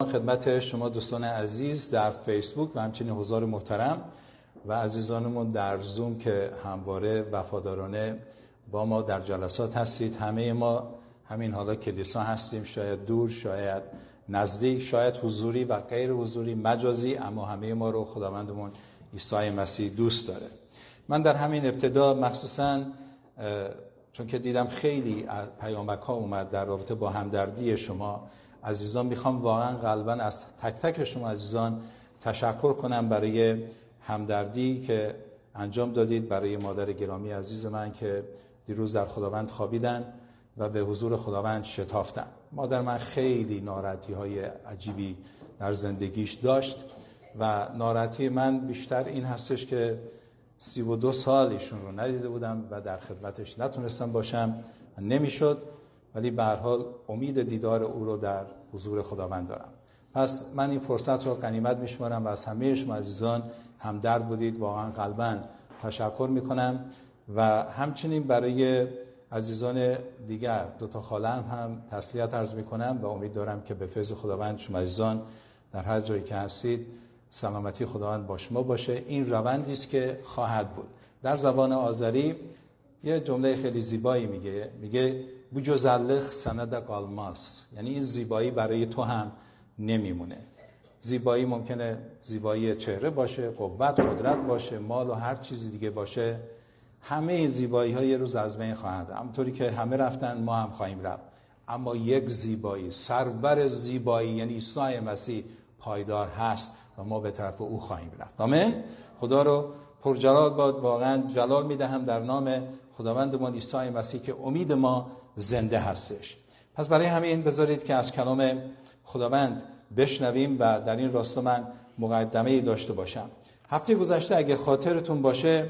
خدمت شما دوستان عزیز در فیسبوک و همچنین حضار محترم و عزیزانمون در زوم که همواره وفادارانه با ما در جلسات هستید. همه ما همین حالا کلیسا هستیم، شاید دور، شاید نزدیک، شاید حضوری و غیر حضوری، مجازی، اما همه ما رو خداوندمون عیسی مسیح دوست داره. من در همین ابتدا مخصوصاً چون که دیدم خیلی پیامک ها اومد در رابطه با همدردی شما عزیزان، میخوام واقعا قلباً از تک تک شما عزیزان تشکر کنم برای همدردی که انجام دادید برای مادر گرامی عزیز من که دیروز در خداوند خوابیدن و به حضور خداوند شتافتن. مادر من خیلی ناراحتی های عجیبی در زندگیش داشت و ناراحتی من بیشتر این هستش که 32 سال ایشون رو ندیده بودم و در خدمتش نتونستم باشم، نمیشد، ولی به هر حال امید دیدار او رو در حضور خداوند دارم. پس من این فرصت رو غنیمت میشمارم و از همه شما عزیزان همدرد بودید، واقعا قلباً تشکر میکنم و همچنین برای عزیزان دیگر دو تا خاله هم تسلیت عرض میکنم و امید دارم که به فیض خداوند شما عزیزان در هر جایی که هستید سلامتی خداوند با شما باشه. این روندی است که خواهد بود. در زبان آذری یه جمله خیلی زیبایی میگه bu güzellik سند قالماس، یعنی این زیبایی برای تو هم نمیمونه. زیبایی ممکنه زیبایی چهره باشه، قوت، قدرت باشه، مال و هر چیزی دیگه باشه، همه این زیبایی ها یه روز از بین خواهند. همونطوری که همه رفتن ما هم خواهیم رفت، اما یک زیبایی، سرور زیبایی یعنی عیسی مسیح پایدار هست و ما به طرف او خواهیم رفت. آمین. خدا رو پرجلال باد، واقعا جلال میدهم در نام خداوندمان عیسی مسیح که امید ما زنده هستش. پس برای همین بذارید که از کلام خداوند بشنویم و در این راستا من مقدمه‌ای داشته باشم. هفته گذشته اگه خاطرتون باشه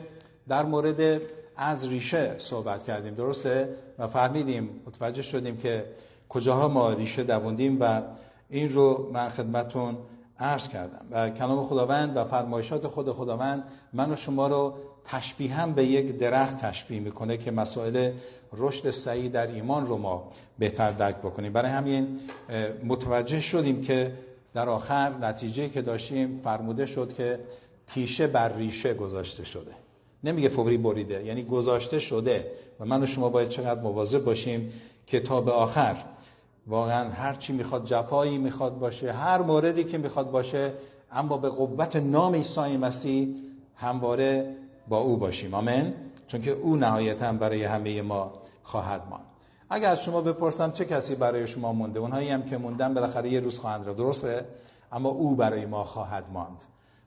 در مورد از ریشه صحبت کردیم، درسته؟ و فهمیدیم، متوجه شدیم که کجاها ما ریشه دووندیم و این رو من خدمتون عرض کردم. و کلام خداوند و فرمایشات خداوند من و شما رو تشبیها به یک درخت تشبیه میکنه که مسائل رشد صحیح در ایمان رو ما بهتر درک بکنیم. برای همین متوجه شدیم که در آخر نتیجه که داشتیم فرموده شد که تیشه بر ریشه گذاشته شده. نمیگه فوری بریده، یعنی گذاشته شده و من و شما باید چقدر مواظب باشیم که تا به آخر واقعا هر چی میخواد، جفایی میخواد باشه، هر موردی که میخواد باشه، اما به قوت نام عیسی مسیح همواره با او باشیم. آمین. چون که او نهایتاً برای همه ما خواهد ماند. اگر از شما بپرسم چه کسی برای شما مونده، اونهایی هم که موندن بالاخره یه روز خواهند رفت، درسته؟ اما او برای ما خواهد ماند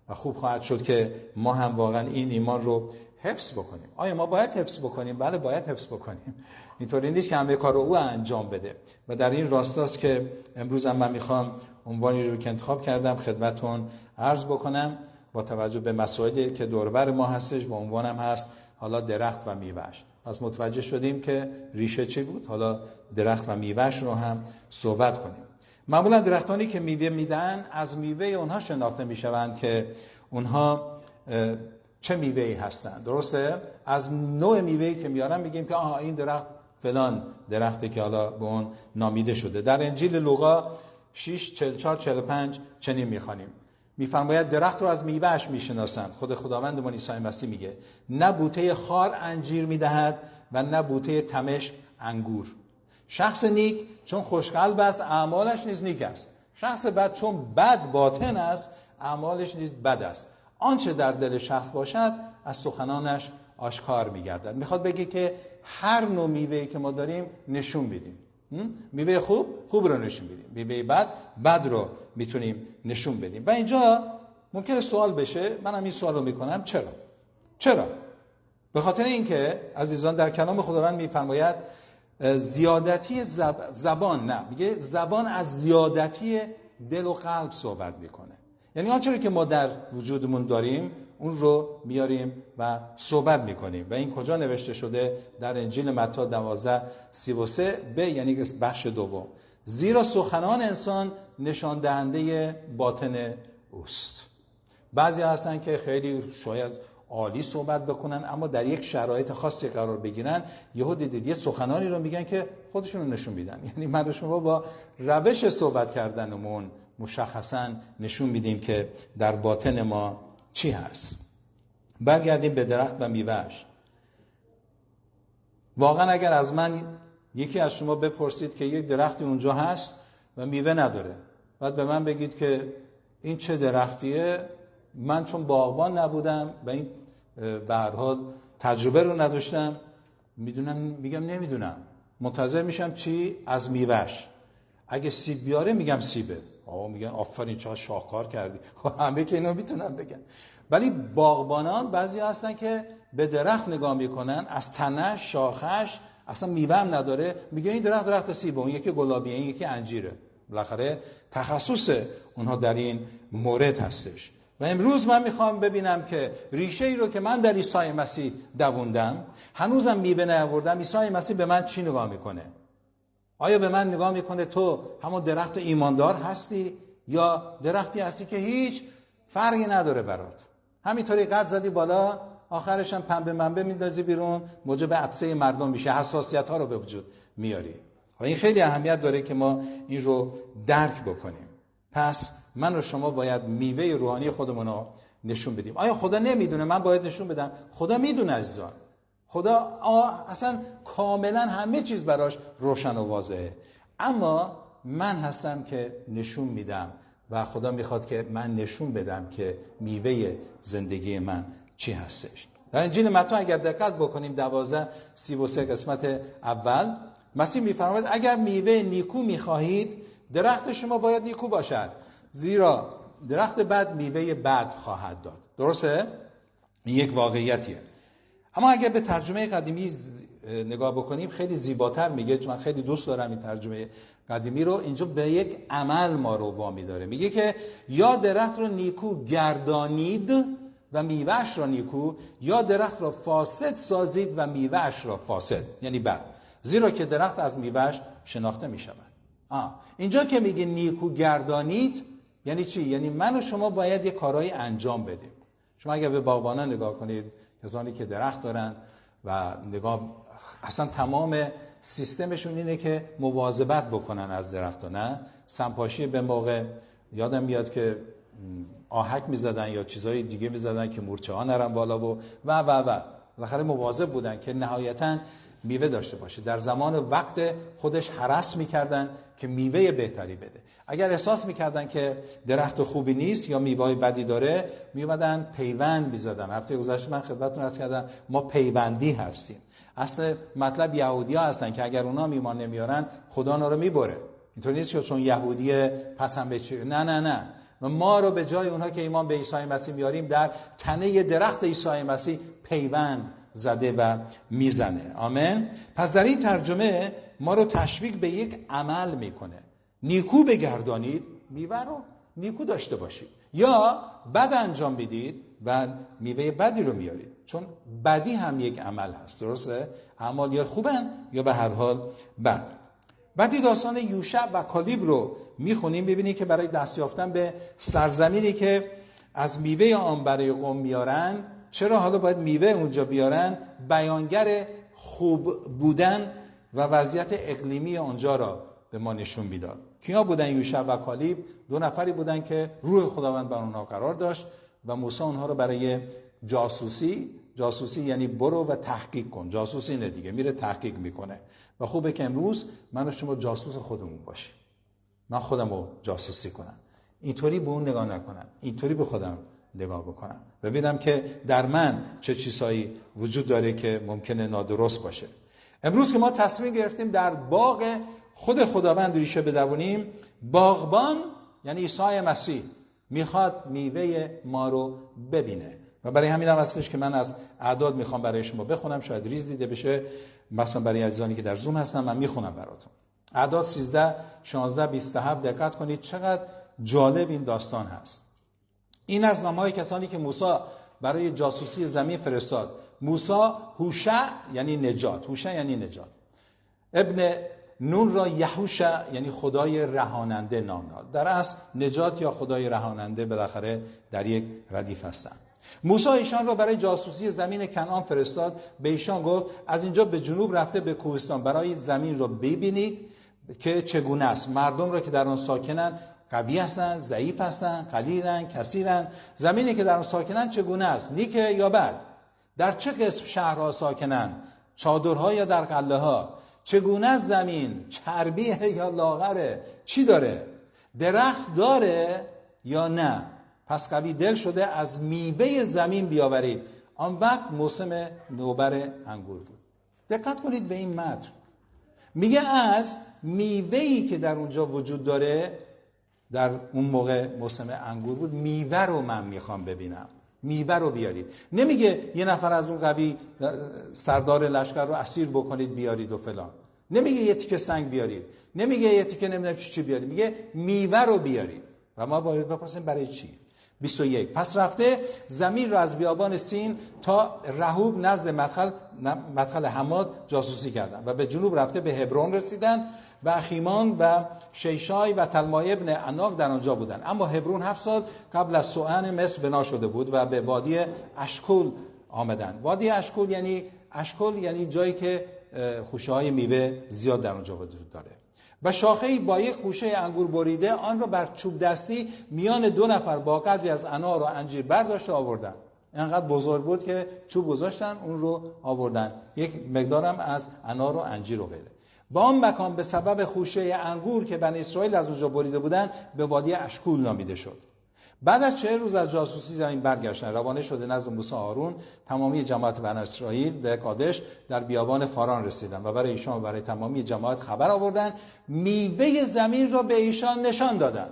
و خوب خواهد شد که ما هم واقعا این ایمان رو حفظ بکنیم. آیا ما باید حفظ بکنیم؟ بله باید حفظ بکنیم. اینطوری نیست که همه کار رو او انجام بده. و در این راستاست که امروز هم من میخوام عنوانی رو که انتخاب کردم خدمتون عرض بکنم با توجه به مسائلی که دور بر ما هستش و عنوانم هست حالا درخت و میوه‌اش. پس متوجه شدیم که ریشه چی بود، حالا درخت و میوه‌اش رو هم صحبت کنیم. معمولا درختانی که میوه میدن از میوه اونها شناخته میشوند که اونها چه میوه‌ای هستند، درسته؟ از نوع میوه‌ای که میارن میگیم که آها این درخت فلان درختی که حالا به اون نامیده شده. در انجیل لوقا 6:44-45 چنین میخوانیم، میفرماید درخت رو از میوه‌اش میشناسند. خداوندمان عیسی مسیح میگه نه بوته خار انجیر میدهد و نه بوته تمش انگور. شخص نیک چون خوشقلب است اعمالش نیز نیک است، شخص بد چون بد باطن است اعمالش نیز بد است. آنچه در دل شخص باشد از سخنانش آشکار میگردد. میخواد بگه که هر نوع میوه‌ای که ما داریم نشون بدیم. میوه خوب رو نشون بدیم، میوه بد رو میتونیم نشون بدیم. و اینجا ممکنه سوال بشه، منم این سوال رو میکنم، چرا؟ به خاطر اینکه عزیزان در کلام خداوند میفرماید زیادتی زبان، نه میگه زبان از زیادتی دل و قلب صحبت میکنه. یعنی آنچه که ما در وجودمون داریم اون رو میاریم و صحبت میکنیم. و این کجا نوشته شده؟ در انجیل متی 12:33b، یعنی بخش دوم. زیرا سخنان انسان نشان دهنده باطن اوست. بعضی هستن که خیلی شاید عالی صحبت بکنن اما در یک شرایط خاصی قرار بگیرن یهو دیدید یه سخنانی رو میگن که خودشون رو نشون میدن. یعنی من و شما با روش صحبت کردنمون مشخصا نشون میدیم که در باطن ما چی هست. برگردیم به درخت و میوه‌اش. واقعا اگر از من یکی از شما بپرسید که یک درختی اونجا هست و میوه نداره، بعد به من بگید که این چه درختیه، من چون باغبان نبودم و این به هر حال تجربه رو نداشتم میگم نمیدونم. منتظر میشم چی؟ از میوهش. اگه سیب بیاره میگم سیبه. میگن آفرین چقدر شاهکار کردی. همه که اینو میتونن بگن. ولی باغبانان بعضی هستن که به درخت نگاه میکنن، از تنش، شاخش، اصلا میوه هم نداره، میگه این درخت سیبه، اون یکی گلابیه، این یکی انجیره. بالاخره تخصص اونها در این مورد هستش. و امروز من میخوام ببینم که ریشه ای رو که من در عیسی مسیح دووندم، هنوزم میوه نیاوردم، عیسی مسیح به من چی نگاه میکنه؟ آیا به من نگاه میکنه تو همون درخت ایماندار هستی یا درختی هستی که هیچ فرقی نداره برات؟ همینطوری قد زدی بالا، آخرش هم پنبه منبه میندازی بیرون، موجب عطسه مردم میشه، حساسیت ها رو به وجود میاری. این خیلی اهمیت داره که ما این رو درک بکنیم. پس من و شما باید میوه روحانی خودمون رو نشون بدیم. آیا خدا نمیدونه من باید نشون بدم؟ خدا میدونه عزیزان. خدا اصلا کاملا همه چیز براش روشن و واضحه. اما من هستم که نشون میدم و خدا میخواد که من نشون بدم که میوه زندگی من چی هستش. در انجیل متی اگر دقت بکنیم 12:33 قسمت اول، مسیح میفرماید اگر میوه نیکو میخواهید درخت شما باید نیکو باشد، زیرا درخت بد میوه بد خواهد داد. درسته؟ این یک واقعیتیه. اما اگر به ترجمه قدیمی نگاه بکنیم خیلی زیباتر میگه، چون من خیلی دوست دارم این ترجمه قدیمی رو. اینجا به یک عمل ما رو وامی داره، میگه که یا درخت رو نیکو گردانید و میوهش را نیکو، یا درخت را فاسد سازید و میوهش را فاسد، یعنی بد، زیرا که درخت از میوهش شناخته میشود. اینجا که میگه نیکو گردانید یعنی چی؟ یعنی من و شما باید یک کارهای انجام بدیم. شما اگر به باغبانان نگاه کنید، کسانی که درخت دارن و اصلا تمام سیستمشون اینه که مواظبت بکنن از درخت‌ها، نه سمپاشی به موقع. یادم میاد که آهک میزدن یا چیزهای دیگه میزدن که مورچه ها نرن بالا و بالاخره مواظب بودن که نهایتاً میوه داشته باشه. در زمان وقت خودش هرس میکردن که میوه بهتری بده. اگر احساس میکردن که درخت خوبی نیست یا میوه بدی داره، میومدن پیوند میزدن. هفته گذشته من خدمتتون عرض کردم ما پیوندی هستیم. اصل مطلب یهودی‌ها هستن که اگر اونا ایمان نمیارن خدا اونا رو میبره. اینطوری نیست که چون یهودیه پس هم بچه. نه. ما رو به جای اونها که ایمان به عیسی مسیح میاریم در تنه درخت عیسی مسیح پیوند زده و میزنه. آمین. پس در این ترجمه ما رو تشویق به یک عمل میکنه. نیکو بگردانید، میوه رو نیکو داشته باشید، یا بد انجام بدید و میوه بدی رو میارید، چون بدی هم یک عمل هست. درسته؟ اعمال یا خوبن یا به هر حال بد. بعدی داستان یوشع و کالیب رو میخونیم، ببینید که برای دست یافتن به سرزمینی که از میوه آن برای قوم میارن، چرا حالا باید میوه اونجا بیارن؟ بیانگر خوب بودن و وضعیت اقلیمی اونجا را به ما نشون میداد. کیا بودن یوشع و کالیب؟ 2 نفری بودن که روح خداوند بر اونها قرار داشت و موسی اونها رو برای جاسوسی یعنی برو و تحقیق کن. جاسوسی اینه دیگه، میره تحقیق میکنه. و خوبه که امروز من و شما جاسوس خودمون باشیم. من خودم رو جاسوسی کنم، اینطوری به اون نگاه نکنم، اینطوری به خودم نگاه بکنم، ببینم که در من چه چیزهایی وجود داره که ممکنه نادرست باشه. امروز که ما تصمیم گرفتیم در باغ خود خداوند ریشه بدوونیم، باغبان یعنی عیسی مسیح میخواد میوه ما رو ببینه. و برای همین هم هستش که من از اعداد میخوام برای شما بخونم، شاید ریز دیده بشه، مثلا برای عزیزانی که در زوم هستن من میخونم براتون. اعداد 13 16 27 دقت کنید چقدر جالب این داستان هست. این از نامهای کسانی که موسی برای جاسوسی زمین فرستاد. موسی هوشع یعنی نجات، ابن نون را یهوشع یعنی خدای رهاننده نام داد. در اصل نجات یا خدای رهاننده بالاخره در یک ردیف هستند. موسی ایشان را برای جاسوسی زمین کنعان فرستاد. به ایشان گفت از اینجا به جنوب رفته به کوهستان برای زمین را ببینید که چگونه است، مردم را که در آن ساکنند قوی هستن، ضعیف هستن، قلیلن، کثیرن. زمینی که در آن ساکنن چگونه است؟ نیک یا بد؟ در چه قسم شهرها ساکنن؟ چادرها یا در قله ها؟ چگونه است زمین؟ چربیه یا لاغره؟ چی داره؟ درخت داره یا نه؟ پس قوی دل شده از میوه زمین بیاورید. آن وقت موسم نوبر انگور بود. دقت کنید به این متن. میگه از میوه‌ای که در اونجا وجود داره، در اون موقع موسم انگور بود، میوه رو من میخوام ببینم. میوه رو بیارید. نمیگه یه نفر از اون قوی سردار لشکر رو اسیر بکنید بیارید و فلان. نمیگه یه تیکه سنگ بیارید. نمیگه یه تیکه نمیدونم چی بیارید. میگه میوه رو بیارید. و ما باید بپرسیم برای چی؟ 21. پس رفته زمین را از بیابان سین تا رهوب نزد مدخل حماد جاسوسی کردن و به جنوب رفته به هبرون رسیدن و اخیمان و شیشای و تلمای ابن عناق در آنجا بودند. اما هبرون 7 سال قبل از سوئن مصر بنا شده بود و به وادی اشکول آمدند. وادی اشکول یعنی جایی که خوشه‌های میوه زیاد در آنجا وجود داره. و شاخه‌ای با یک خوشه انگور بریده آن را بر چوب دستی میان 2 نفر با قدری از انار و انجیر برداشت آوردن. اینقدر بزرگ بود که چوب گذاشتن اون رو آوردن. یک مقدارم از انار و انجیر و غیره. و آن مکان به سبب خوشه انگور که بنی اسرائیل از اونجا بریده بودن به وادی اشکول نامیده شد. بعد از 40 روز از جاسوسی زمین برگشتن. روانه شده نزد موسی آرون تمامی جماعت بنی اسرائیل به کادش در بیابان فاران رسیدن و برای ایشان و برای تمامی جماعت خبر آوردن. میوه زمین را به ایشان نشان دادن.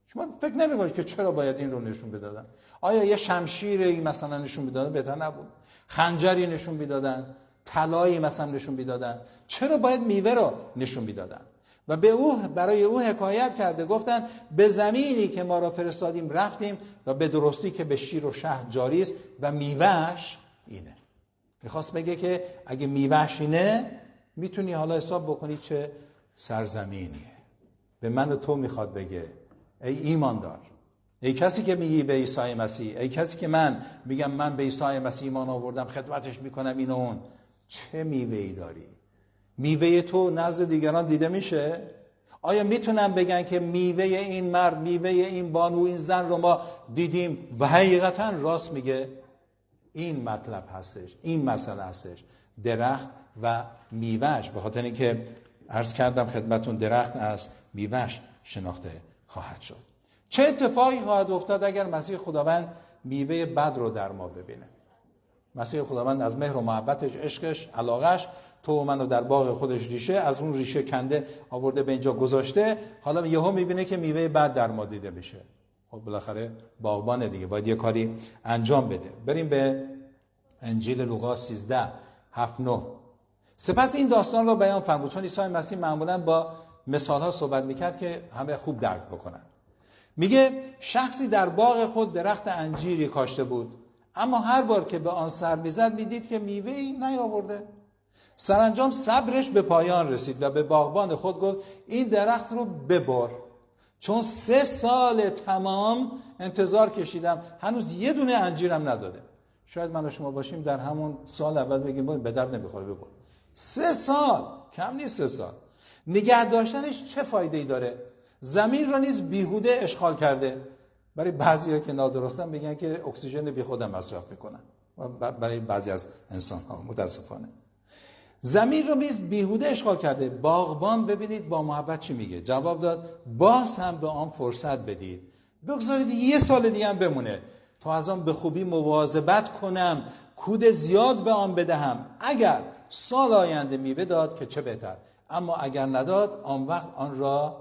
شما فکر نمی‌کنید که چرا باید این رو نشون بدادن؟ آیا یه شمشیری مثلا نشون میدادن بهتر نبود؟ خنجری نشون میدادن؟ طلایی مثلا نشون میدادن؟ چرا باید میوه رو نشون میدادن؟ و برای او حکایت کرده، گفتن به زمینی که ما را فرستادیم رفتیم و به درستی که به شیر و شهد جاری است و میوهش اینه. میخواست بگه که اگه میوهش اینه میتونی حالا حساب بکنی چه سرزمینیه. به من و تو میخواد بگه ای ایماندار، ای کسی که میگی به عیسی مسیح، ای کسی که من میگم من به عیسی مسیح ایمان آوردم، خدمتش میکنم این و اون، چه میوه‌ای داری؟ میوه تو نزد دیگران دیده میشه؟ آیا میتونن بگن که میوه این مرد، میوه این بانو، این زن رو ما دیدیم و حقیقتا راست میگه؟ این مطلب هستش، این مسئله هستش، درخت و میوهش. به خاطر اینکه عرض کردم خدمتون درخت از میوهش شناخته خواهد شد. چه اتفاقی خواهد افتاد اگر مسیح خداوند میوه بد رو در ما ببینه؟ مسیح خداوند از مهر و محبتش، عشقش، علاقش تو و منو در باغ خودش ریشه، از اون ریشه کنده آورده به اینجا گذاشته. حالا یهو میبینه که میوه بد در ما دیده میشه. خب بالاخره باغبانه دیگه، باید یه کاری انجام بده. بریم به انجیل لوقا 13:7-9. سپس این داستان رو بیان فرمود، چون عیسی مسیح معمولا با مثال‌ها صحبت میکرد که همه خوب درک بکنن. میگه شخصی در باغ خود درخت انجیری کاشته بود، اما هر بار که به آن سر میزد میدید که میوه‌ای نیاورده. سرانجام صبرش به پایان رسید و به باغبان خود گفت این درخت رو ببر، چون 3 سال تمام انتظار کشیدم هنوز یه دونه انجیرم نداده. شاید من و شما باشیم در همون سال اول بگیم به درد نمیخوره، ببر. 3 سال کم نیست. 3 سال نگه داشتنش چه فایده‌ای داره؟ زمین را نیز بیهوده اشغال کرده. برای بعضی‌ها که نادرستن میگن که اکسیژن بیخودم مصرف میکنن، برای بعضی از انسان‌ها متاسفانه. زمین رو نیز بیهوده اشغال کرده. باغبان ببینید با محبت چی میگه؟ جواب داد باز هم به آن فرصت بدید، بگذارید 1 سال دیگه هم بمونه تا از آن به خوبی مواظبت کنم، کود زیاد به آن بدهم. اگر سال آینده میوه داد که چه بهتر، اما اگر نداد آن وقت آن را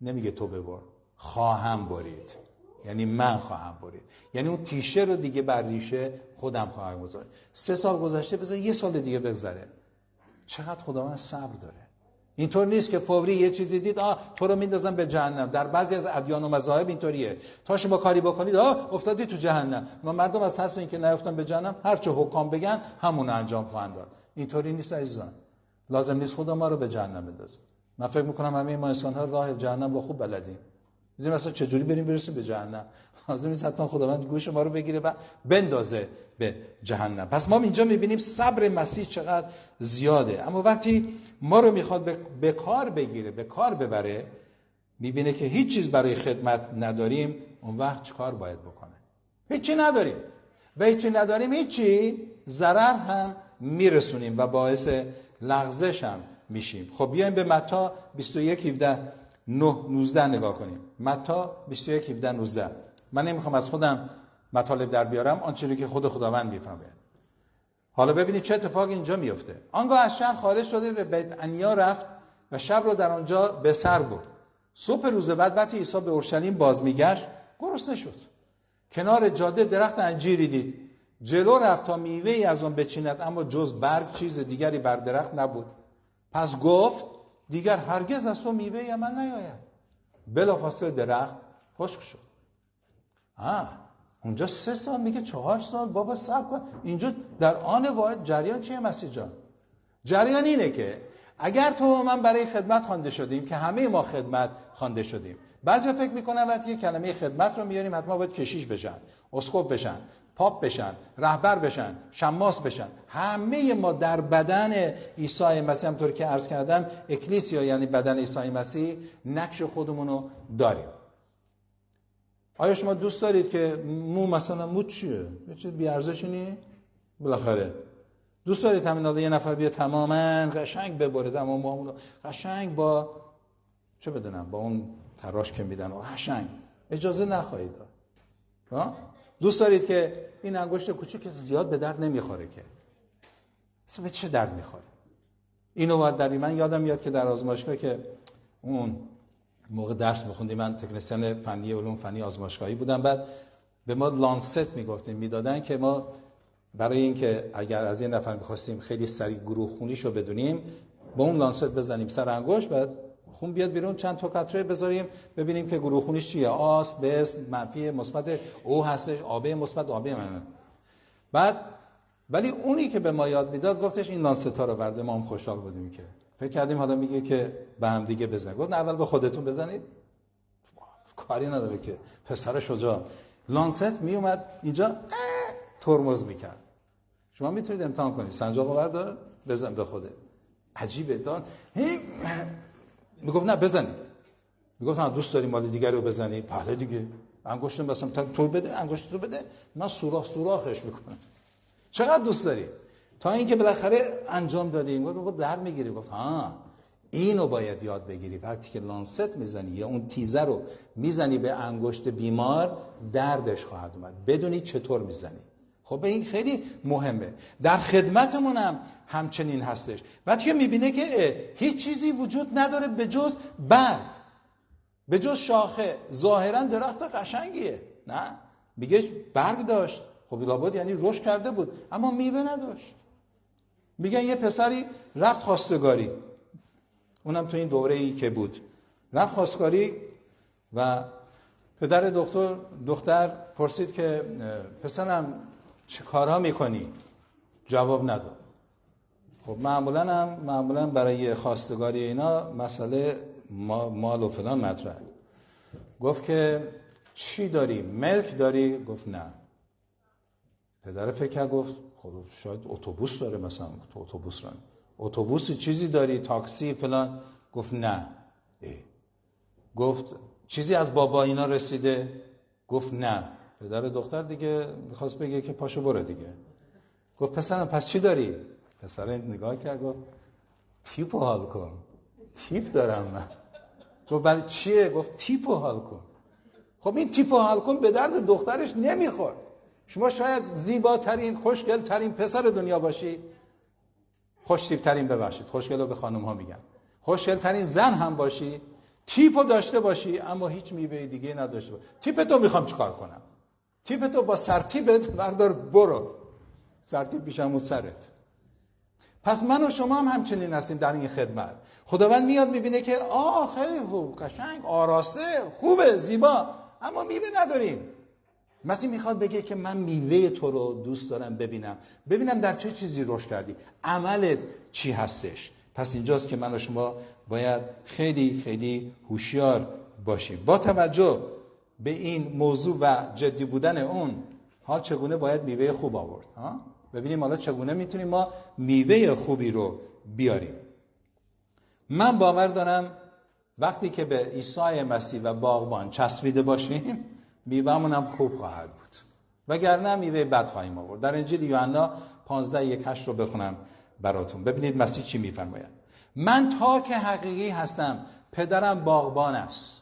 نمیگه تو ببر، خواهم برید. یعنی من خواهم برید، یعنی اون تیشه رو دیگه بر ریشه خودم خواهم گذاشت. 3 سال گذشته، بذار 1 سال دیگه بگذره. چقدر خداوند صبر داره. اینطور نیست که فوری یه چیزی دید تو رو میندازن به جهنم. در بعضی از ادیان و مذاهب اینطوریه، تا شما کاری بکنید افتادی تو جهنم. و مردم از ترس اینکه نیفتن به جهنم هر چه حکام بگن همون انجام خواهند داد. اینطوری نیست عزیزان. لازم نیست خدا ما رو به جهنم بندازه. من فکر میکنم همه ما انسان‌ها راه جهنم رو خوب بلدیم. میدونیم مثلا چجوری برسیم به جهنم. لازم نیست حتما خداوند گوش ما رو بگیره و بندازه به جهنم. پس ما اینجا میبینیم صبر مسیح چقدر زیاده. اما وقتی ما رو میخواد به کار بگیره، به کار ببره، میبینه که هیچ چیز برای خدمت نداریم، اون وقت چیکار باید بکنه؟ هیچی نداریم و هیچی نداریم، هیچی ضرر هم میرسونیم و باعث لغزش هم میشیم. خب بیایم به متی 21:17-19 نگاه کنیم. متی 21:17-19. من نمیخوام از خودم مطالب در بیارم، آنچه که خود خداوند میفهمه. حالا ببینید چه اتفاقی اینجا میفته. آنگاه از شهر خارج شده به بیت عنیا رفت و شب رو در آنجا به سر برد. صبح روز بعد وقتی عیسی به اورشلیم باز میگشت، گرسنه شد. کنار جاده درخت انجیری دید. جلو رفت تا میوه‌ای از آن بچیند، اما جز برگ چیز دیگری بر درخت نبود. پس گفت دیگر هرگز از تو میوه‌ای عمل نیاید. بلافاصله درخت خشک شد. اونجا 3 سال میگه 4 سال بابا صبر کن. اینجا در آن واحد جریان چیه مسیح جان؟ جریان اینه که اگر تو و من برای خدمت خوانده شدیم، که همه ما خدمت خوانده شدیم، بعضیا فکر میکنن وقتی کلمه خدمت رو میاریم حتما باید کشیش بشن، اسقف بشن، پاپ بشن، رهبر بشن، شماس بشن. همه ما در بدن عیسی مسیح، همونطور که عرض کردم، اکلیسیا یعنی بدن عیسی مسیح، نقش خودمونو داریم. آیا شما دوست دارید که مثلا مو چیه؟ یه چیز بی ارزشی نیست؟ بالاخره دوست دارید همین یه نفر بیاد تماما قشنگ ببره، تمام قشنگ با چه بدونم با اون تراش که میدن و قشنگ، اجازه نخواهید داد. دوست دارید که این انگشت کوچیک زیاد به درد نمیخوره، که اصلا به چه درد میخوره؟ اینو باید در من یادم میاد که در آزمایشگاه که اون موقع درس میخوندیم، من تکنسین فنی علوم فنی آزمایشگاهی بودم، بعد به ما لانست میدادن که ما برای اینکه اگر از این نفر میخواستیم خیلی سریع گروه خونیشو بدونیم، با اون لانست بزنیم سر انگشت و خون بیاد بیرون، چند تا قطره بذاریم ببینیم که گروه خونیش چیه، آس، بس، منفی، مثبت، او هستش، آب مثبت، آب منفی. بعد ولی اونی که به ما یاد میداد گفتش این لانستا رو برده، ما هم خوشحال بودیم که فکر کردیم حالا میگه که به هم دیگه بزنید. گفت نه، اول به خودتون بزنید، کاری نداره که. پسر شجاع لانست میومد اینجا ترمز میکرد. شما میتونید امتحان کنید، سنجاقو بردار بزن به خودت. عجیبه دان میگفت نه بزنید. میگفت نه دوست داری مال دیگر رو بزنی؟ بله دیگه. انگشتم مثلا تو بده، انگشت تو بده، من سوراخش میکنم. چقدر دوست داری؟ تا اینکه بالاخره انجام دادیم. گفت درد میگیری؟ گفت ها اینو باید یاد بگیری. وقتی که لانست میزنی یا اون تیزه رو میزنی به انگشت بیمار، دردش خواهد اومد، بدونی چطور میزنی. خب این خیلی مهمه. در خدمتمون هم همچنین هستش. وقتی که میبینه که هیچ چیزی وجود نداره به جز برگ، به جز شاخه، ظاهرا درخت قشنگیه، نه میگه برگ داشت، خب لابد یعنی رشد کرده بود، اما میوه نداشت. میگن یه پسری رفت خواستگاری، اونم تو این دوره‌ای که بود رفت خواستگاری و پدر دختر پرسید که پسرم چه کارها میکنی؟ جواب نداد. خب معمولا برای خواستگاری اینا مسئله مال و فلان مطرح. گفت که چی داری؟ ملک داری؟ گفت نه. پدر فکر کرد، گفت خب شاید اتوبوس داره، مثلا تو اتوبوس ران، اتوبوسی چیزی داری، تاکسی فلان؟ گفت نه. گفت چیزی از بابا اینا رسیده؟ گفت نه. پدر دختر دیگه میخواست بگه که پاشو برو دیگه. گفت پسرم پس چی داری؟ پسر نگاه کرد گفت تیپو حال کن. تیپ دارم من. گفت برای چیه؟ گفت تیپو حال کن. خب این تیپو حال کن به درد دخترش نمیخور. شما شاید زیباترین خوشگلترین پسر دنیا باشی، خوشتیپترین، ببخشید خوشگل رو به خانم ها میگم، خوشگلترین زن هم باشی، تیپو داشته باشی اما هیچ میوه دیگه نداشته باشی. تیپتو میخوام چیکار کنم؟ تیپتو با سرتیپت بردار برو، سرتیپ پیش همون سرت. پس من و شما هم همچنین هستیم در این خدمت. خداوند میاد میبینه که خیلی خوب، قشنگ، آراسته، خوبه، زیبا، اما میوه نداریم. مسیح میخواد بگه که من میوه تو رو دوست دارم ببینم در چه چیزی رشد کردی، عملت چی هستش. پس اینجاست که من و شما باید خیلی خیلی هوشیار باشیم. با توجه به این موضوع و جدی بودن اون، حال چگونه باید میوه خوب آورد؟ ببینیم حالا چگونه میتونیم ما میوه خوبی رو بیاریم. من باور دارم وقتی که به عیسی مسیح و باغبان چسبیده باشیم میوه‌مون هم خوب خواهد بود، وگرنه میوه بد خواهیم آورد. در انجیل یوحنا 15:1-8 رو بخونم براتون. ببینید مسیح چی میفرماید: من تاک حقیقی هستم، پدرم باغبان است.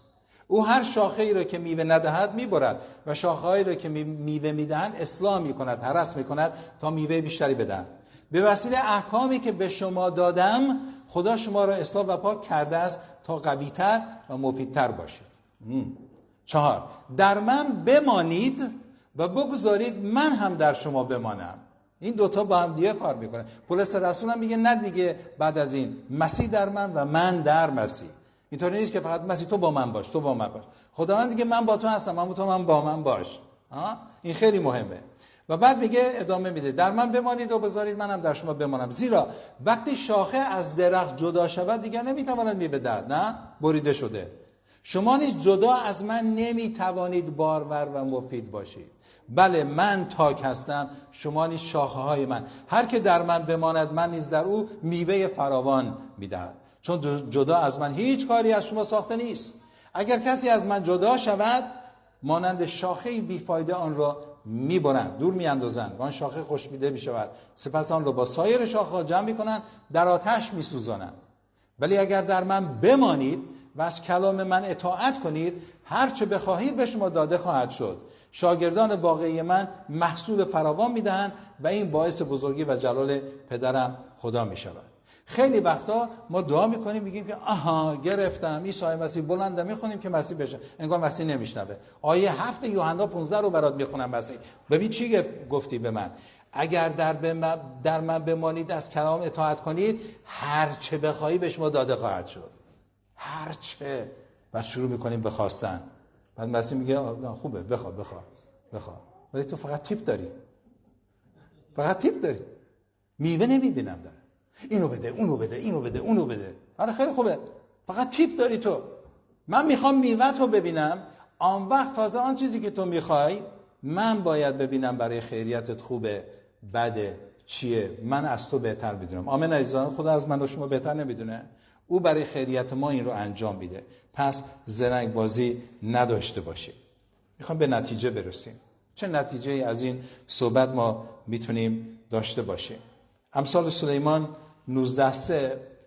او هر شاخه ای را که میوه ندهد میبرد و شاخه‌هایی را که میوه میدهند اصلاح میکند، هرس میکند تا میوه بیشتری بدهند. به وسیله احکامی که به شما دادم خدا شما را اصلاح و پاک کرده است تا قوی‌تر و مفیدتر باشید. 4. در من بمانید و بگذارید من هم در شما بمانم. این دوتا با هم دیگه کار میکنه. پولس رسول هم میگه نه دیگه، بعد از این مسیح در من و من در مسیح. اینطوری نیست که فقط مسیح تو با من باش، تو با من باش. خداوند دیگه من با تو هستم، اما تو من با من باش. این خیلی مهمه. و بعد میگه ادامه میده: در من بمانید و بذارید منم در شما بمانم، زیرا وقتی شاخه از درخت جدا شود دیگر نمیتواند میوه دهد، نه بریده شده. شما نیز جدا از من نمیتوانید بارور و مفید باشید. بله من تاک هستم، شما نیز شاخه های من. هر که در من بماند من نیز در او میوه فراوان میدهد، چون جدا از من هیچ کاری از شما ساخته نیست. اگر کسی از من جدا شود مانند شاخه بیفایده آن را میبرند، دور میاندازند و آن شاخه خشکیده میشود. سپس آن را با سایر شاخه‌ها جمع میکنند، در آتش میسوزانند. ولی اگر در من بمانید و از کلام من اطاعت کنید، هر چه بخواهید به شما داده خواهد شد. شاگردان واقعی من محصول فراوان میدهند و این باعث بزرگی و جلال پدرم خدا میشود. خیلی وقتا ما دعا میکنیم میگیم که آها گرفتم، عیسی مسیح بلنده، میخونیم که مسیح بشه، انگار مسیح نمیشنوه. آیه 7 یوحنا 15 رو برات میخونم. مسیح ببین چی گفتی به من: اگر در من بمانید، از کلام اطاعت کنید، هر چه بخواهی به شما داده خواهد شد. هر چه. بعد شروع میکنیم به خواستن. بعد مسیح میگه خوبه، بخوا، ولی تو فقط تیپ داری، میوه نمیبینم داره. اینو بده، اونو بده. آره خیلی خوبه، فقط تیپ داری تو. من میخوام میوه تو ببینم، آن وقت تازه آن چیزی که تو میخوای من باید ببینم برای خیریتت خوبه، بده، چیه. من از تو بهتر میدونم. آمین عزیزان، خدا از من و شما بهتر نمیدونه؟ او برای خیریت ما این رو انجام میده. پس زرنگ بازی نداشته باشیم. میخوام به نتیجه برسیم. چه نتیجه از این صحبت ما میتونیم داشته باشیم؟ امثال سلیمان 19:3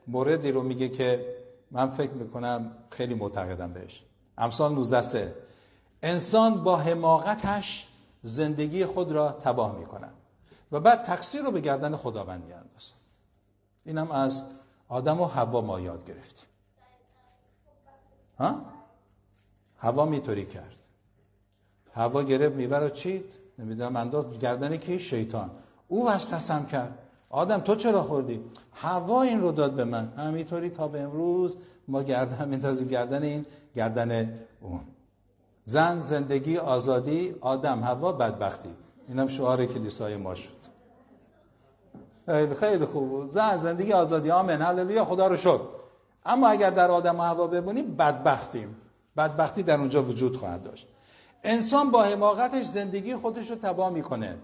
موردی رو میگه که من فکر میکنم خیلی معتقدم بهش. امثال 19:3: انسان با حماقتش زندگی خود را تباه میکنه و بعد تقصیر رو به گردن خداوند میاندازه. اینم از آدم و حوا ما یاد گرفتیم. حوا میطوری کرد. حوا گرفت میوه رو چید، نمیدونم انداز گردن کی؟ شیطان. او قسم کرد آدم تو چرا خوردی؟ حوا این رو داد به من. همینطوری تا به امروز ما گردن میندازیم، گردن این، گردن اون. زن زندگی آزادی، آدم حوا بدبختی. اینم شعار کلیسای ما شد. خیلی خوب. زن زندگی آزادی، آمین هللویا، خدا رو شکر. اما اگر در آدم و حوا بمونیم بدبختیم. بدبختی در اونجا وجود خواهد داشت. انسان با حماقتش زندگی خودش رو تباه میکنه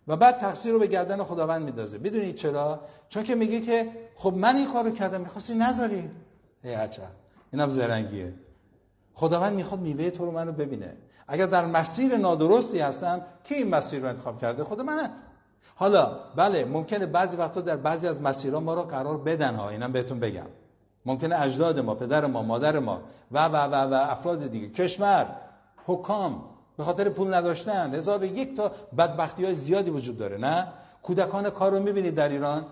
و بعد تقصیر رو به گردن خداوند میندازه. میدونید چرا؟ چون که میگه که خب من این کارو کردم، میخواستی نذاری. اینم زرنگیه. خداوند میخواد میوه تو رو منو ببینه. اگر در مسیر نادرستی هستم، کی این مسیر رو انتخاب کرده؟ خود منه. حالا بله ممکنه بعضی وقتا در بعضی از مسیرها ما رو قرار بدن ها، اینم بهتون بگم. ممکنه اجداد ما، پدر ما، مادر ما و افراد دیگه، کشور، حکام به خاطر پول نداشتن، 1001 تا بدبختی‌های زیادی وجود داره. نه کودکان کار رو می‌بینید در ایران،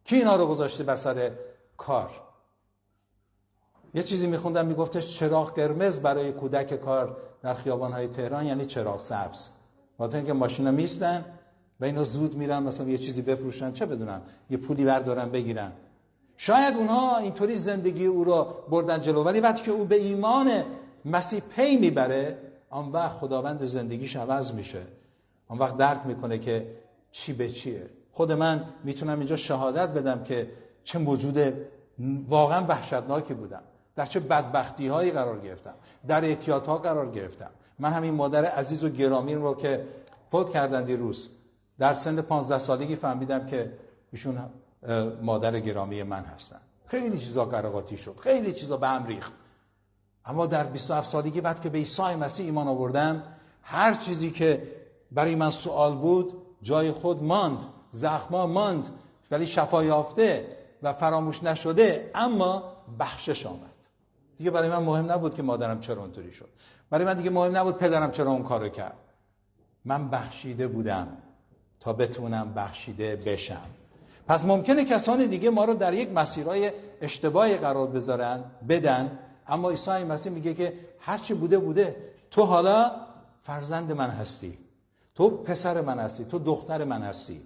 کی اینا رو گذاشته بر سر کار؟ یه چیزی می‌خوندم میگفتش چراغ قرمز برای کودک کار در خیابان‌های تهران یعنی چراغ سبز. خاطر اینکه ماشینا میستن و اینا زود میرن مثلا یه چیزی بفروشن، چه بدونم یه پولی بردارن بگیرن. شاید اونها اینطوری زندگی او رو بردن جلو، ولی وقتی که او به ایمان مسیح پی میبره، آن وقت خداوند زندگیش عوض میشه. آن وقت درک میکنه که چی به چیه. خود من میتونم اینجا شهادت بدم که چه موجود واقعا وحشتناکی بودم، در چه بدبختی هایی قرار گرفتم، در اعتیاد ها قرار گرفتم. من همین مادر عزیز و گرامی رو که فوت کردن دیروز، در سن 15 سالگی فهمیدم که ایشون مادر گرامی من هستن. خیلی چیزا قراقاتی شد، خیلی چیزا به هم ریخت. اما در 27 سالگی بعد که به عیسی مسیح ایمان آوردم، هر چیزی که برای من سوال بود جای خود ماند، زخما ماند ولی شفا یافته و فراموش نشده، اما بخشش آمد. دیگه برای من مهم نبود که مادرم چرا اونطوری شد، برای من دیگه مهم نبود پدرم چرا اون کارو کرد. من بخشیده بودم تا بتونم بخشیده بشم. پس ممکنه کسان دیگه ما رو در یک مسیرهای اشتباهی قرار بدن، اما عیسی مسیح میگه که هرچی بوده بوده، تو حالا فرزند من هستی، تو پسر من هستی، تو دختر من هستی،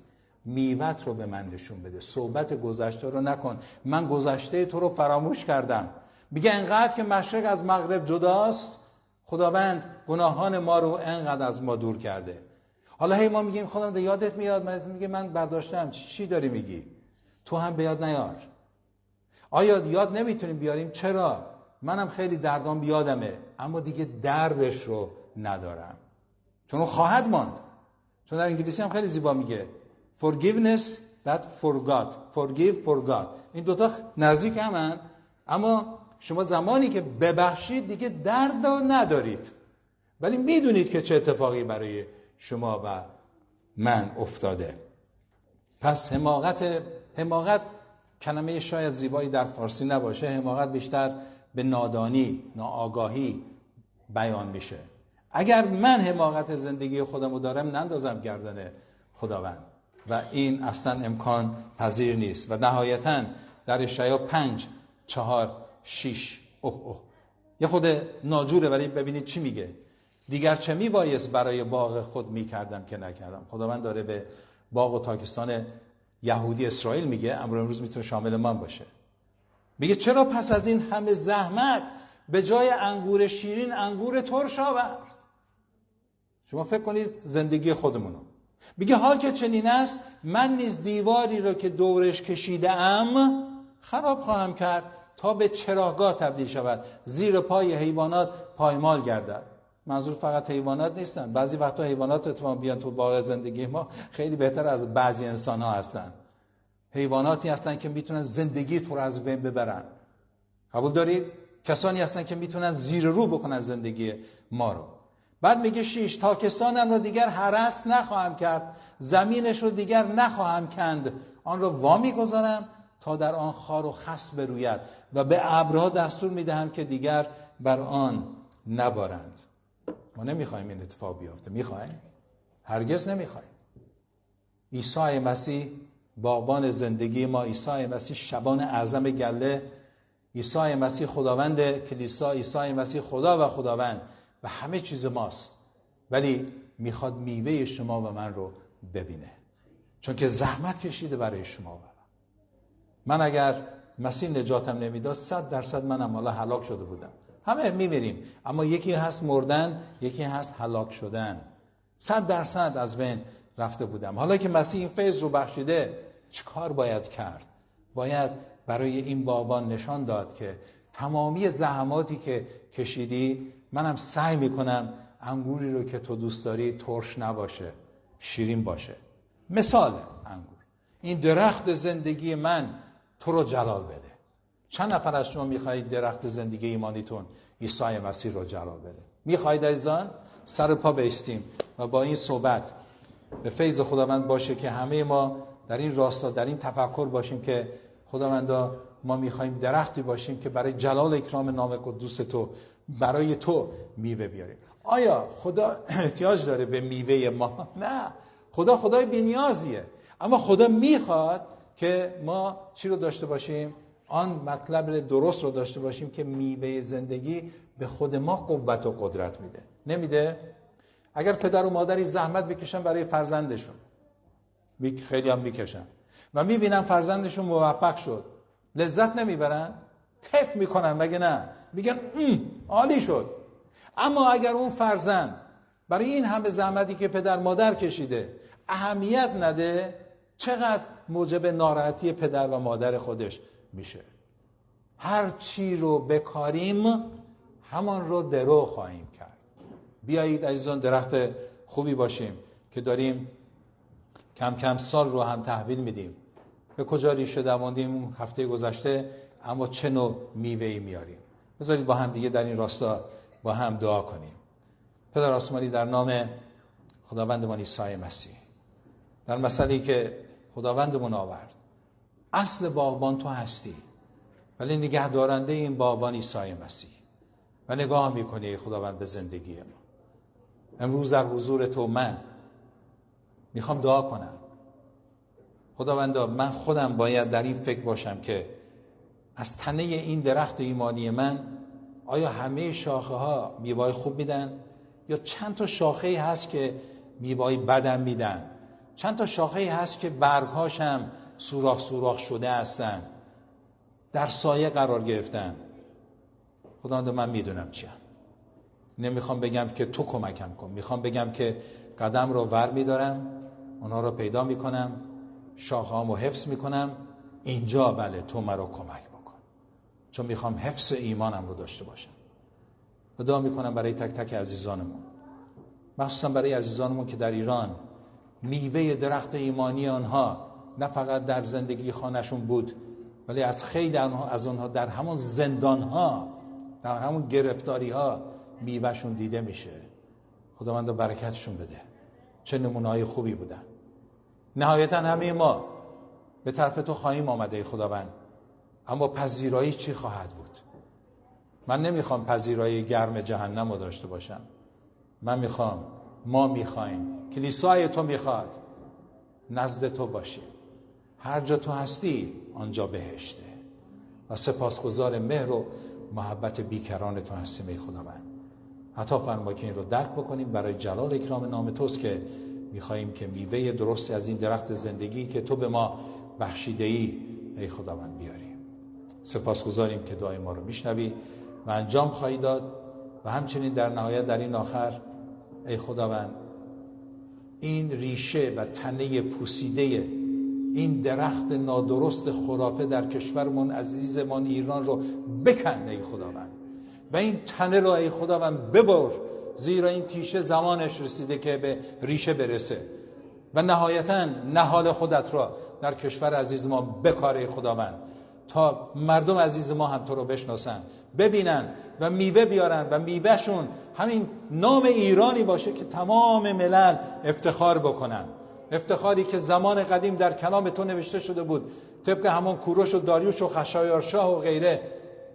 میوت رو به من نشون بده، صحبت گذشته رو نکن. من گذشته تو رو فراموش کردم. میگه انقدر که مشرق از مغرب جداست، خداوند گناهان ما رو انقدر از ما دور کرده. حالا هی ما میگیم خداوند یادت میاد، میگه من برداشتم. چی داری میگی؟ تو هم به یاد نیار. آیا یاد نمیتونیم بیاریم؟ چرا؟ منم خیلی دردام بیادمه، اما دیگه دردش رو ندارم، چون اون خواهد ماند. چون در انگلیسی هم خیلی زیبا میگه forgiveness that forgot, forgive forgot. این دوتا نزدیک همن، اما شما زمانی که ببخشید دیگه درد رو ندارید، ولی میدونید که چه اتفاقی برای شما و من افتاده. پس حماقت کلمه شاید زیبایی در فارسی نباشه. حماقت بیشتر به نادانی، ناآگاهی بیان میشه. اگر من حماقت زندگی خودم رو دارم، نندازم گردن خداوند و این اصلا امکان پذیر نیست. و نهایتاً در اشعیا 5:4-6 یه خود ناجوره، ولی ببینید چی میگه. دیگر چه میبایست برای باغ خود میکردم که نکردم. خداوند داره به باغ و تاکستان یهودی اسرائیل میگه، امروز میتونه شامل من باشه. میگه چرا پس از این همه زحمت به جای انگور شیرین انگور ترش آورد؟ شما فکر کنید زندگی خودمونو. میگه حال که چنین است، من نیز دیواری رو که دورش کشیده ام خراب خواهم کرد تا به چراگاه تبدیل شود، زیر پای حیوانات پایمال گردد. منظور فقط حیوانات نیستن. بعضی وقتا حیوانات اتفاقا بیان تو باغ زندگی ما خیلی بهتر از بعضی انسان ها هستن. حیواناتی هستن که میتونن زندگی تو رو از بین ببرن. قبول دارید؟ کسانی هستن که میتونن زیر رو بکنن زندگی ما رو. بعد میگه 6 تاکستانم رو دیگر هرس نخواهم کرد، زمینش رو دیگر نخواهم کند، آن رو وامی گذارم تا در آن خار و خس بروید و به ابرها دستور میدهم که دیگر بر آن نبارند. ما نمیخوایم این اتفاق بیفته. میخوایم؟ هرگز نمیخوایم. عیسی مسیح باغبان زندگی ما، عیسی مسیح شبان اعظم گله، عیسی مسیح خداوند کلیسا، عیسی مسیح خدا و خداوند و همه چیز ماست، ولی میخواد میوه شما و من رو ببینه، چون که زحمت کشیده برای شما و من. اگر مسیح نجاتم نمیداد 100% منم حالا هلاک شده بودم. همه میمیریم، اما یکی هست مردن، یکی هست هلاک شدن. 100% از بین رفته بودم. حالا که مسیح این فیض رو بخشیده، چیکار باید کرد؟ باید برای این باغبان نشان داد که تمامی زحماتی که کشیدی، منم سعی میکنم انگوری رو که تو دوست داری ترش نباشه، شیرین باشه. مثال انگور، این درخت زندگی من تو رو جلال بده. چند نفر از شما میخواهید درخت زندگی ایمانیتون عیسی مسیح رو جلال بده؟ میخواهید عزیزان؟ سر پا بایستیم و با این صحبت به فیض خداوند باشه که همه ما در این راستا، در این تفکر باشیم که خداوندا ما میخوایم درختی باشیم که برای جلال اکرام نام قدوس تو، برای تو میوه بیاریم. آیا خدا احتیاج داره به میوه ما؟ نه، خدا خدای بی‌نیازیه، اما خدا میخواد که ما چی رو داشته باشیم؟ آن مطلب درست رو داشته باشیم که میوه زندگی به خود ما قوت و قدرت میده. نمیده؟ اگر پدر و مادری زحمت بکشن برای فرزندشون، خیلی هم میکشن و میبینن فرزندشون موفق شد، لذت نمیبرن؟ کیف میکنن مگه نه؟ میگن عالی شد. اما اگر اون فرزند برای این همه زحمتی که پدر مادر کشیده اهمیت نده، چقدر موجب ناراحتی پدر و مادر خودش میشه. هر چی رو بکاریم همان رو درو خواهیم کرد. بیایید عزیزان درخت خوبی باشیم که داریم کم کم سال رو هم تحویل میدیم. به کجا ریشه دواندیم هفته گذشته، اما چه نوع میوه‌ای میاریم. بذارید با هم دیگه در این راستا با هم دعا کنیم. پدر آسمانی، در نام خداوندمان عیسی مسیح، در مسئله‌ای که خداوندمون آورد، اصل باغبان تو هستی، ولی نگهدارنده این باغبان عیسی مسیح، و نگاه میکنی خداوند به زندگی ما. امروز در حضور تو من میخوام دعا کنم. خداوندا، من خودم باید در این فکر باشم که از تنه این درخت ایمانی من آیا همه شاخه ها میوه‌های خوب میدن، یا چند تا شاخه هست که میوه‌های بدم میدن، چند تا شاخه هست که برگ‌هاش هم سوراخ شده هستن، در سایه قرار گرفتن. خداوند، من میدونم چیم. نمیخوام بگم که تو کمکم کن، میخوام بگم که قدم رو ور میدارم، اونها رو پیدا میکنم، شاخه‌هامو حفظ میکنم. اینجا بله تو مرا کمک بکن، چون میخوام حفظ ایمانم رو داشته باشم. و دعا میکنم برای تک تک عزیزانمون، مخصوصا برای عزیزانمون که در ایران میوه درخت ایمانی آنها نه فقط در زندگی خانهشون بود، ولی از خیلی از آنها در همون زندانها، در همون گرفتاریها میوهشون دیده میشه. خداوند برکتشون بده. چه نمونه‌های خوبی بودن. نهایتا همه ما به طرف تو خواهیم آمده ای خداوند، اما پذیرایی چی خواهد بود؟ من نمیخوام پذیرایی گرم جهنم رو داشته باشم. من میخوام، ما میخوایم، کلیسای تو میخواد نزد تو باشیم. هر جا تو هستی آنجا بهشته. و سپاسگزار مهر و محبت بیکران تو هستیم ای خداوند. عطا فرما که این رو درک بکنیم. برای جلال اکرام نام توست که میخواییم که میوه درستی از این درخت زندگی که تو به ما بخشیده ای خداوند بیاریم. سپاسگزاریم که دعای ما رو میشنوی و انجام خواهی داد. و همچنین در نهایت در این آخر ای خداوند، این ریشه و تنه پوسیده این درخت نادرست خرافه در کشورمون عزیزمان ایران رو بکن ای خداوند، و این تنه رو ای خداوند ببر، زیرا این تیشه زمانش رسیده که به ریشه برسه. و نهایتاً نهال خودت را در کشور عزیز ما بکار ای خداوند، تا مردم عزیز ما هم تو رو بشناسن، ببینن و میوه بیارن، و میوهشون همین نام ایرانی باشه که تمام ملل افتخار بکنن. افتخاری که زمان قدیم در کلام تو نوشته شده بود، طبق همون کوروش و داریوش و خشایارشاه و غیره.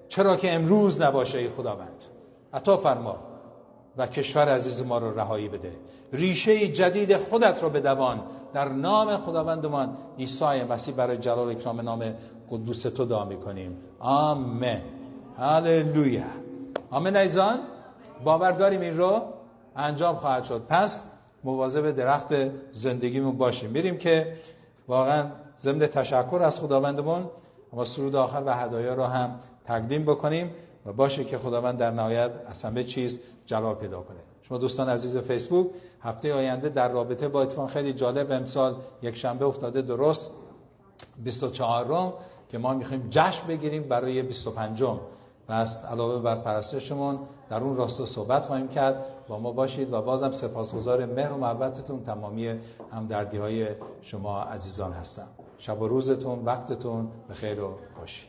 چرا که امروز نباشه ای خداوند؟ عطا فرما و کشور عزیز ما رو رهایی بده. ریشه جدید خودت رو بدوان. در نام خداوندمان عیسی مسیح برای جلال اکرام نام قدوس تو دعا میکنیم. آمین. هللویا. آمین. عزیزان، باور داریم این رو انجام خواهد شد. پس مواظب درخت زندگیمون باشیم. میریم که واقعا ضمن تشکر از خداوندمون اما سرود آخر و هدایا رو هم تقدیم بکنیم و باشه که خداوند در نهایت از همه چیز جلال پیدا کنه. شما دوستان عزیز فیسبوک، هفته آینده در رابطه با اتفاق خیلی جالب امسال یک شنبه افتاده، درست 24م که ما میخوایم جشن بگیریم برای 25م. پس علاوه بر پرستشمون در اون راستا صحبت خواهیم کرد. با ما باشید و بازم سپاسگزار مهر و محبتتون، تمامی همدردی‌های شما عزیزان هستم. شب و روزتون، وقتتون بخیر و خوش.